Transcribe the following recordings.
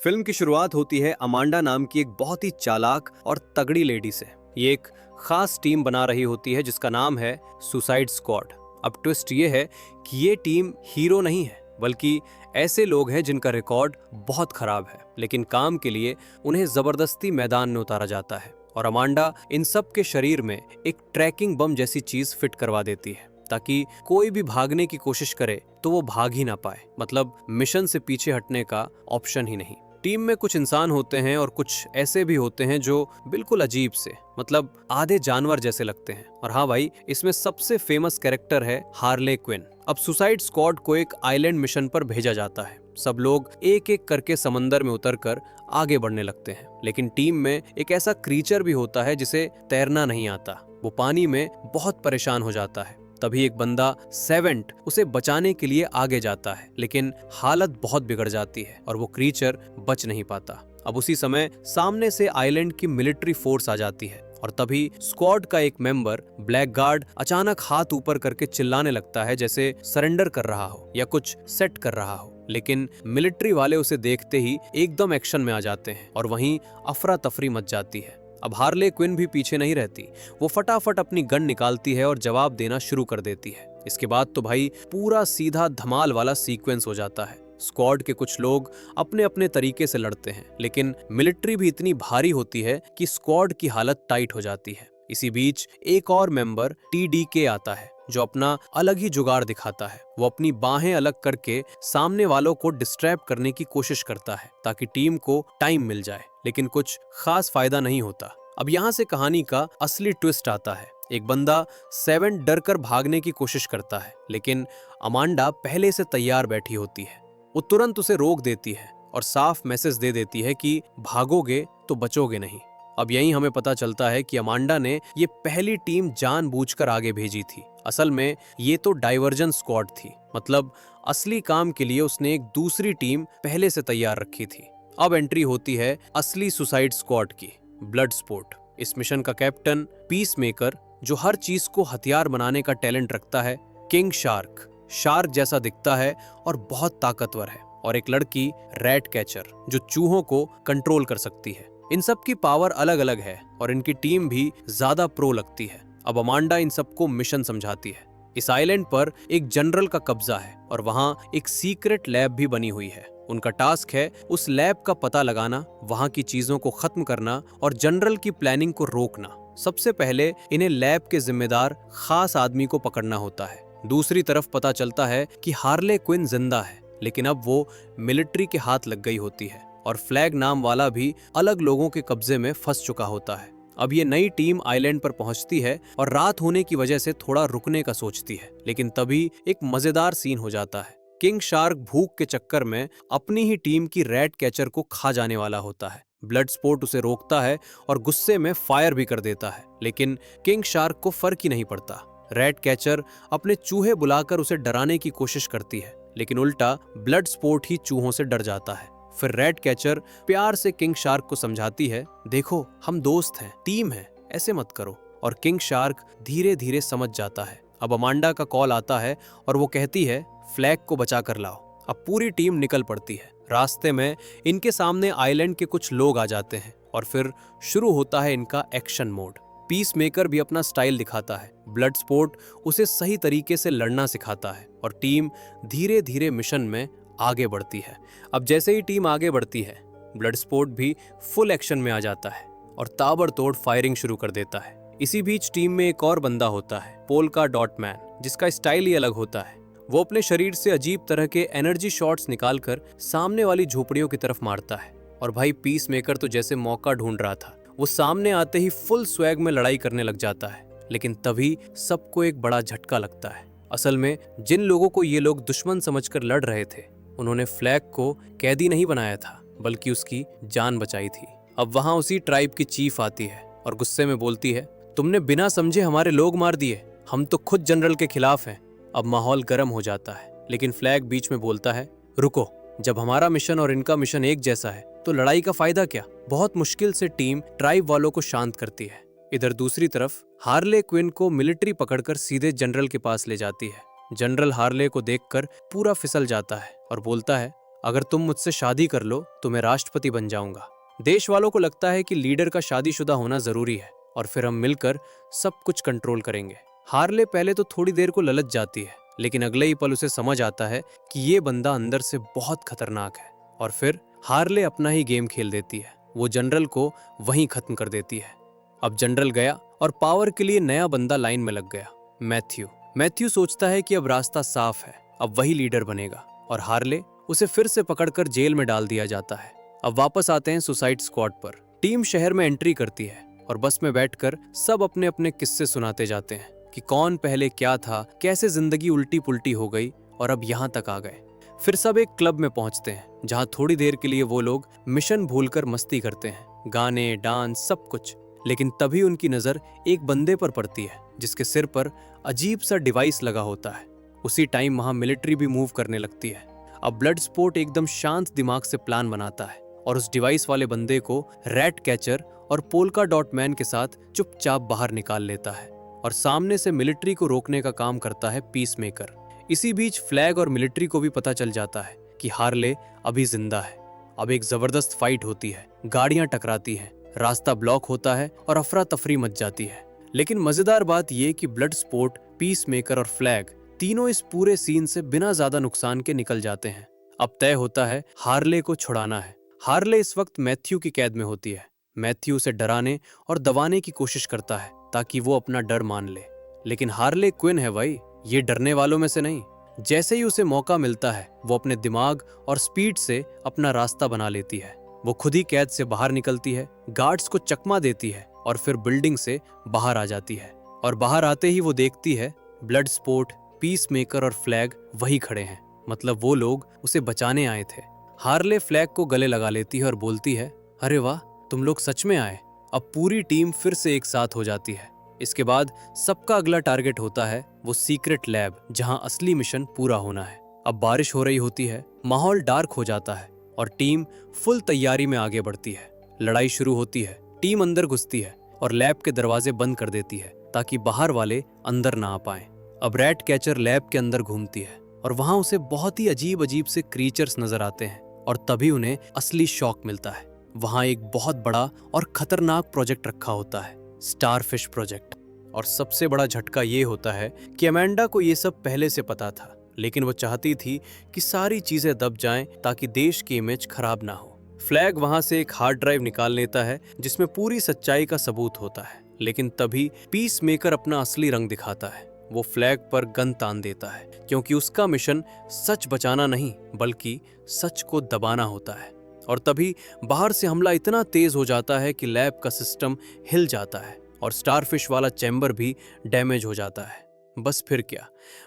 Film की शुरुआत होती है अमांडा नाम की एक बहुत ही चालाक और तगड़ी लेडी से। ये एक खास टीम बना रही होती है जिसका नाम है सुसाइड स्क्वाड। अब ट्विस्ट ये है कि ये टीम हीरो नहीं है, बल्कि ऐसे लोग हैं जिनका रिकॉर्ड बहुत खराब है, लेकिन काम के लिए उन्हें जबरदस्ती मैदान में उतारा जाता है। और अमांडा इन सब के शरीर में एक ट्रैकिंग बम जैसी चीज फिट करवा देती है ताकि कोई भी भागने की कोशिश करे तो वो भाग ही ना पाए। मतलब मिशन से पीछे हटने का ऑप्शन ही नहीं। टीम में कुछ इंसान होते हैं और कुछ ऐसे भी होते हैं जो बिल्कुल अजीब से, मतलब आधे जानवर जैसे लगते हैं। और हाँ भाई, इसमें सबसे फेमस कैरेक्टर है हार्ले क्विन। अब सुसाइड स्क्वाड को एक आइलैंड मिशन पर भेजा जाता है। सब लोग एक एक करके समंदर में उतरकर आगे बढ़ने लगते हैं, लेकिन टीम में एक ऐसा क्रीचर भी होता है जिसे तैरना नहीं आता। वो पानी में बहुत परेशान हो जाता है। तभी एक बंदा सेवेंट उसे बचाने के लिए आगे जाता है, लेकिन हालत बहुत बिगड़ जाती है और वो क्रीचर बच नहीं पाता। अब उसी समय सामने से आइलैंड की मिलिट्री फोर्स आ जाती है और तभी स्क्वाड का एक मेंबर ब्लैक गार्ड अचानक हाथ ऊपर करके चिल्लाने लगता है, जैसे सरेंडर कर रहा हो या कुछ सेट कर रहा हो। लेकिन मिलिट्री वाले उसे देखते ही एकदम एक्शन में आ जाते हैं और वहीं अफरा तफरी मच जाती है। अब हार्ले क्विन भी पीछे नहीं रहती। वो फटाफट अपनी गन निकालती है और जवाब देना शुरू कर देती है। इसके बाद तो भाई पूरा सीधा धमाल वाला सीक्वेंस हो जाता है। स्क्वाड के कुछ लोग अपने अपने तरीके से लड़ते हैं, लेकिन मिलिट्री भी इतनी भारी होती है कि स्क्वाड की हालत टाइट हो जाती है। इसी बीच एक और मेंबर TDK आता है जो अपना अलग ही जुगाड़ दिखाता है। वो अपनी बाहें अलग करके सामने वालों को डिस्ट्रैप करने की कोशिश करता है ताकि टीम को टाइम मिल जाए, लेकिन कुछ खास फायदा नहीं होता। अब यहाँ से कहानी का असली ट्विस्ट आता है। एक बंदा सेवन डर कर भागने की कोशिश करता है, लेकिन अमांडा पहले से तैयार बैठी होती है। वो तुरंत उसे रोक देती है और साफ मैसेज दे देती है कि भागोगे तो बचोगे नहीं। अब यहीं हमें पता चलता है कि अमांडा ने ये पहली टीम जानबूझकर आगे भेजी थी। असल में ये तो डाइवर्जन स्क्वाड थी, मतलब असली काम के लिए उसने एक दूसरी टीम पहले से तैयार रखी थी। अब एंट्री होती है असली सुसाइड स्क्वाड की, ब्लड स्पोर्ट। इस मिशन का कैप्टन पीस मेकर, जो हर चीज को हथियार बनाने का टैलेंट रखता है। किंग शार्क, शार्क जैसा दिखता है और बहुत ताकतवर है। और एक लड़की रैट कैचर, जो चूहों को कंट्रोल कर सकती है। इन सब की पावर अलग अलग है और इनकी टीम भी ज्यादा प्रो लगती है। अब अमांडा इन सबको मिशन समझाती है। इस आइलैंड पर एक जनरल का कब्जा है और वहां एक सीक्रेट लैब भी बनी हुई है। उनका टास्क है उस लैब का पता लगाना, वहां की चीजों को खत्म करना और जनरल की प्लानिंग को रोकना। सबसे पहले इन्हें लैब के जिम्मेदार खास आदमी को पकड़ना होता है। दूसरी तरफ पता चलता है कि हार्ले क्विन जिंदा है, लेकिन अब वो मिलिट्री के हाथ लग गई होती है और फ्लैग नाम वाला भी अलग लोगों के कब्जे में फंस चुका होता है। अब ये नई टीम आइलैंड पर पहुंचती है और रात होने की वजह से थोड़ा रुकने का सोचती है, लेकिन तभी एक मजेदार सीन हो जाता है। किंग शार्क भूख के चक्कर में अपनी ही टीम की रैट कैचर को खा जाने वाला होता है। ब्लड स्पोर्ट उसे रोकता है और गुस्से में फायर भी कर देता है, लेकिन किंग शार्क को फर्क ही नहीं पड़ता। रैट कैचर अपने चूहे बुलाकर उसे डराने की कोशिश करती है, लेकिन उल्टा ब्लड स्पोर्ट ही चूहों से डर जाता है। फिर रैट कैचर प्यार से किंग शार्क को समझाती है, देखो हम दोस्त हैं, टीम है, ऐसे मत करो। और किंग शार्क धीरे धीरे समझ जाता है। अब अमांडा का कॉल आता है और वो कहती है फ्लैग को बचा कर लाओ। अब पूरी टीम निकल पड़ती है। रास्ते में इनके सामने आइलैंड के कुछ लोग आ जाते हैं और फिर शुरू होता है इनका एक्शन मोड। पीस मेकर भी अपना स्टाइल दिखाता है। ब्लड स्पोर्ट उसे सही तरीके से लड़ना सिखाता है और टीम धीरे धीरे मिशन में आगे बढ़ती है। अब जैसे ही टीम आगे बढ़ती है, ब्लड स्पोर्ट भी फुल एक्शन में आ जाता है और ताबड़तोड़ फायरिंग शुरू कर देता है। इसी बीच टीम में एक और बंदा होता है, पोल्का डॉट मैन, जिसका स्टाइल ही अलग होता है। वो अपने शरीर से अजीब तरह के एनर्जी शॉट्स निकालकर सामने वाली झोपड़ियों की तरफ मारता है। और भाई पीस मेकर तो जैसे मौका ढूंढ रहा था, वो सामने आते ही फुल स्वैग में लड़ाई करने लग जाता है। लेकिन तभी सबको एक बड़ा झटका लगता है। असल में जिन लोगों को ये लोग दुश्मन समझकर लड़ रहे थे, उन्होंने फ्लैग को कैदी नहीं बनाया था, बल्कि उसकी जान बचाई थी। अब वहां उसी ट्राइब की चीफ आती है और गुस्से में बोलती है, तुमने बिना समझे हमारे लोग मार दिए, हम तो खुद जनरल के खिलाफ हैं। अब माहौल गर्म हो जाता है, लेकिन फ्लैग बीच में बोलता है, रुको, जब हमारा मिशन और इनका मिशन एक जैसा है तो लड़ाई का फायदा क्या। बहुत मुश्किल से टीम ट्राइब वालों को शांत करती है। इधर दूसरी तरफ हार्ले क्विन को मिलिट्री पकड़कर सीधे जनरल के पास ले जाती है। जनरल हार्ले को देखकर पूरा फिसल जाता है और बोलता है, अगर तुम मुझसे शादी कर लो तो मैं राष्ट्रपति बन जाऊंगा। देश वालों को लगता है कि लीडर का शादीशुदा होना जरूरी है और फिर हम मिलकर सब कुछ कंट्रोल करेंगे। हार्ले पहले तो थोड़ी देर को ललच जाती है, लेकिन अगले ही पल उसे समझ आता है कि ये बंदा अंदर से बहुत खतरनाक है और फिर हार्ले अपना ही गेम खेल देती है। वो जनरल को वहीं खत्म कर देती है। अब जनरल गया और पावर के लिए नया बंदा लाइन में लग गया, मैथ्यू। मैथ्यू सोचता है कि अब रास्ता साफ है, अब वही लीडर बनेगा और हार्ले उसे फिर से पकड़कर जेल में डाल दिया जाता है। अब वापस आते हैं सुसाइड स्क्वाड पर। टीम शहर में एंट्री करती है और बस में बैठकर सब अपने अपने किस्से सुनाते जाते हैं कि कौन पहले क्या था, कैसे जिंदगी उल्टी पुल्टी हो गई और अब यहाँ तक आ गए। फिर सब एक क्लब में पहुंचते हैं जहां थोड़ी देर के लिए वो लोग मिशन भूलकर मस्ती करते हैं, गाने, डांस, सब कुछ। लेकिन तभी उनकी नजर एक बंदे पर पड़ती है जिसके सिर पर अजीब सा डिवाइस लगा होता है। उसी टाइम वहां मिलिट्री भी मूव करने लगती है। अब ब्लड स्पोर्ट एकदम शांत दिमाग से प्लान बनाता है और उस डिवाइस वाले बंदे को रैट कैचर और पोल्का डॉट मैन के साथ चुपचाप बाहर निकाल लेता है और सामने से मिलिट्री को रोकने का काम करता है पीस मेकर। इसी बीच फ्लैग और मिलिट्री को भी पता चल जाता है कि हार्ले अभी जिंदा है। अब एक जबरदस्त फाइट होती है, गाड़ियां टकराती हैं, रास्ता ब्लॉक होता है और अफरा तफरी मच जाती है। लेकिन मजेदार बात यह कि ब्लड स्पोर्ट, पीस मेकर और फ्लैग तीनों इस पूरे सीन से बिना ज्यादा नुकसान के निकल जाते हैं। अब तय होता है हार्ले को छुड़ाना है। हार्ले इस वक्त मैथ्यू की कैद में होती है। मैथ्यू उसे डराने और दबाने की कोशिश करता है ताकि वो अपना डर मान ले, लेकिन हार्ले क्विन है भाई, ये डरने वालों में से नहीं। जैसे ही उसे मौका मिलता है वो अपने दिमाग और स्पीड से अपना रास्ता बना लेती है। वो खुद ही कैद से बाहर निकलती है, गार्ड्स को चकमा देती है और फिर बिल्डिंग से बाहर आ जाती है। और बाहर आते ही वो देखती है ब्लड स्पोर्ट, पीस मेकर और फ्लैग वही खड़े हैं, मतलब वो लोग उसे बचाने आए थे। हार्ले फ्लैग को गले लगा लेती है और बोलती है, अरे वाह, तुम लोग सच में आए। अब पूरी टीम फिर से एक साथ हो जाती है। इसके बाद सबका अगला टारगेट होता है वो सीक्रेट लैब जहां असली मिशन पूरा होना है। अब बारिश हो रही होती है, माहौल डार्क हो जाता है और टीम फुल तैयारी में आगे बढ़ती है। लड़ाई शुरू होती है, टीम अंदर घुसती है और लैब के दरवाजे बंद कर देती है ताकि बाहर वाले अंदर ना आ पाएं। अब रैट कैचर लैब के अंदर घूमती है और वहां उसे बहुत ही अजीब अजीब से क्रीचर्स नजर आते हैं और तभी उन्हें असली शॉक मिलता है। वहां एक बहुत बड़ा और खतरनाक प्रोजेक्ट रखा होता है, स्टारफिश प्रोजेक्ट। और सबसे बड़ा झटका ये होता है कि अमेंडा को ये सब पहले से पता था, लेकिन वो चाहती थी कि सारी चीजें दब जाएं ताकि देश की इमेज खराब ना हो। फ्लैग वहां से एक हार्ड ड्राइव निकाल लेता है जिसमें पूरी सच्चाई का सबूत होता है, लेकिन तभी पीस मेकर अपना असली रंग दिखाता है। वो फ्लैग पर गन तान देता है क्योंकि उसका मिशन सच बचाना नहीं बल्कि सच को दबाना होता है। और तभी बाहर से हमला इतना तेज हो जाता है कि लैब का सिस्टम हिल जाता है और स्टारफिश वाला चैम्बर भी डैमेज हो जाता है। बस फिर क्या,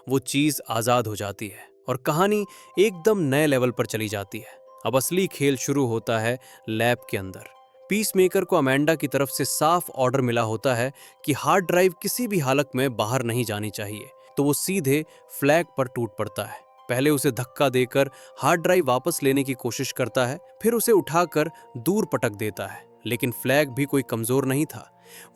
वो चीज आजाद हो जाती है और कहानी एकदम नए लेवल पर चली जाती है। अब असली खेल शुरू होता है लैब के अंदर। पीस मेकर को अमेंडा की तरफ से साफ ऑर्डर मिला होता है कि हार्ड ड्राइव किसी भी हालत में बाहर नहीं जानी चाहिए, तो वो सीधे फ्लैग पर टूट पड़ता है। पहले उसे धक्का देकर हार्ड ड्राइव वापस लेने की कोशिश करता है, फिर उसे उठाकर दूर पटक देता है, लेकिन फ्लैग भी कोई कमजोर नहीं था।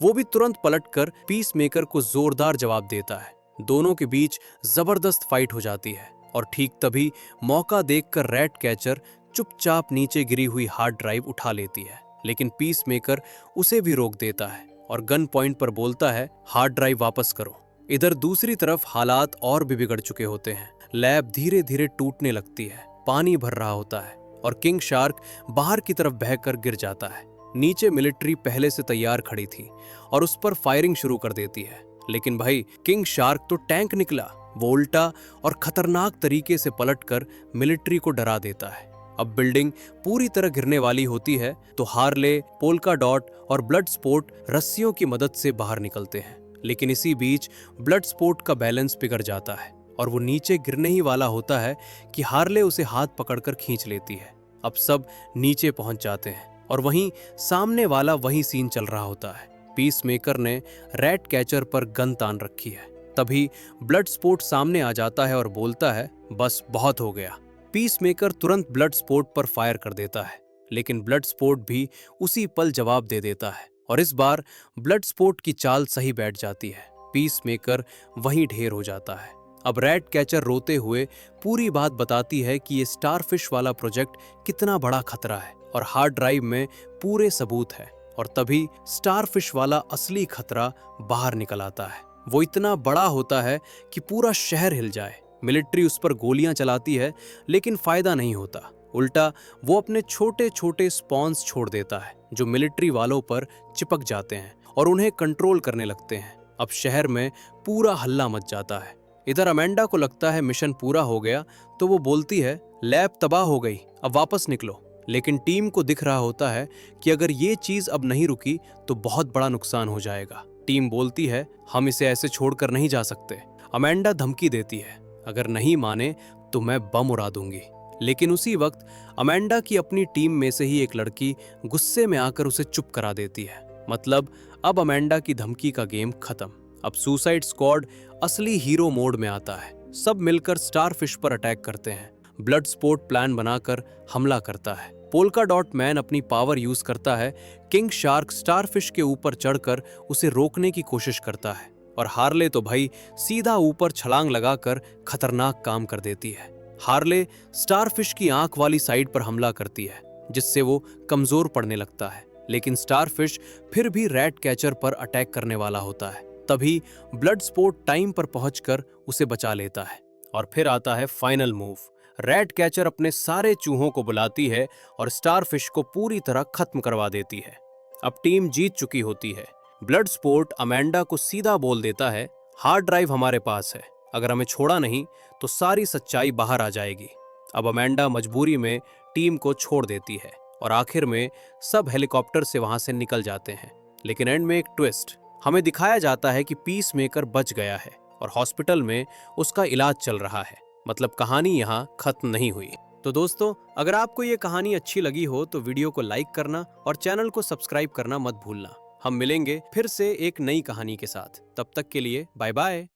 वो भी तुरंत पलटकर पीस मेकर को जोरदार जवाब देता है। दोनों के बीच जबरदस्त फाइट हो जाती है और ठीक तभी मौका देखकर रैट कैचर चुपचाप नीचे गिरी हुई हार्ड ड्राइव उठा लेती है, लेकिन पीस मेकर उसे भी रोक देता है और गन पॉइंट पर बोलता है, हार्ड ड्राइव वापस करो। इधर दूसरी तरफ हालात और भी बिगड़ चुके होते हैं। लैब धीरे धीरे टूटने लगती है, पानी भर रहा होता है और किंग शार्क बाहर की तरफ बहकर गिर जाता है। नीचे मिलिट्री पहले से तैयार खड़ी थी और उस पर फायरिंग शुरू कर देती है, लेकिन भाई किंग शार्क तो टैंक निकला। वो उल्टा और खतरनाक तरीके से पलटकर मिलिट्री को डरा देता है। अब बिल्डिंग पूरी तरह गिरने वाली होती है तो हार्ले, पोल्का डॉट और ब्लड स्पोर्ट रस्सियों की मदद से बाहर निकलते हैं, लेकिन इसी बीच ब्लड स्पोर्ट का बैलेंस बिगड़ जाता है और वो नीचे गिरने ही वाला होता है कि हार्ले उसे हाथ पकड़कर खींच लेती है। अब सब नीचे पहुंच जाते हैं और वहीं सामने वाला वही सीन चल रहा होता है। पीस मेकर ने रैट कैचर पर गन तान रखी है। तभी ब्लड स्पोर्ट सामने आ जाता है और बोलता है, बस बहुत हो गया। पीस मेकर तुरंत ब्लड स्पोर्ट पर फायर कर देता है, लेकिन ब्लड स्पोर्ट भी उसी पल जवाब दे देता है और इस बार ब्लड स्पोर्ट की चाल सही बैठ जाती है। पीस मेकर वहीं ढेर हो जाता है। अब रैट कैचर रोते हुए पूरी बात बताती है कि ये स्टारफिश वाला प्रोजेक्ट कितना बड़ा खतरा है और हार्ड ड्राइव में पूरे सबूत है। और तभी स्टारफिश वाला असली खतरा बाहर निकल आता है। वो इतना बड़ा होता है कि पूरा शहर हिल जाए। मिलिट्री उस पर गोलियां चलाती है लेकिन फायदा नहीं होता। उल्टा वो अपने छोटे छोटे स्पॉन्स छोड़ देता है जो मिलिट्री वालों पर चिपक जाते हैं और उन्हें कंट्रोल करने लगते हैं। अब शहर में पूरा हल्ला मच जाता है। इधर अमेंडा को लगता है मिशन पूरा हो गया तो वो बोलती है लैब तबाह हो गई, अब वापस निकलो। लेकिन टीम को दिख रहा होता है कि अगर ये चीज अब नहीं रुकी तो बहुत बड़ा नुकसान हो जाएगा। टीम बोलती है हम इसे ऐसे छोड़कर नहीं जा सकते। अमेंडा धमकी देती है अगर नहीं माने तो मैं बम उड़ा दूंगी। लेकिन उसी वक्त अमेंडा की अपनी टीम में से ही एक लड़की गुस्से में आकर उसे चुप करा देती है। मतलब अब अमेंडा की धमकी का गेम खत्म। अब सुसाइड स्क्वाड असली हीरो मोड में आता है। सब मिलकर स्टारफिश पर अटैक करते हैं। ब्लड स्पोर्ट प्लान बनाकर हमला करता है। पोल्का डॉट मैन अपनी पावर यूज करता है। किंग शार्क स्टारफिश के ऊपर चढ़कर उसे रोकने की कोशिश करता है और हार्ले तो भाई सीधा ऊपर छलांग लगाकर खतरनाक काम कर देती है। हार्ले स्टारफिश की आंख वाली साइड पर हमला करती है जिससे वो कमजोर पड़ने लगता है। लेकिन स्टारफिश फिर भी रैट कैचर पर अटैक करने वाला होता है। तभी ब्लड स्पोर्ट टाइम पर पहुंचकर उसे बचा लेता है। और फिर आता है फाइनल मूव। रैट कैचर अपने सारे चूहों को बुलाती है और स्टारफिश को पूरी तरह खत्म करवा देती है। अब टीम जीत चुकी होती है। ब्लड स्पोर्ट अमेंडा को सीधा बोल देता है हार्ड ड्राइव हमारे पास है, अगर हमें छोड़ा नहीं तो सारी सच्चाई बाहर आ जाएगी। अब अमेंडा मजबूरी में टीम को छोड़ देती है और आखिर में सब हेलीकॉप्टर से वहां से निकल जाते हैं। लेकिन एंड में एक ट्विस्ट, हमें दिखाया जाता है कि पीस मेकर बच गया है और हॉस्पिटल में उसका इलाज चल रहा है। मतलब कहानी यहाँ खत्म नहीं हुई। तो दोस्तों, अगर आपको ये कहानी अच्छी लगी हो तो वीडियो को लाइक करना और चैनल को सब्सक्राइब करना मत भूलना। हम मिलेंगे फिर से एक नई कहानी के साथ। तब तक के लिए बाय बाय।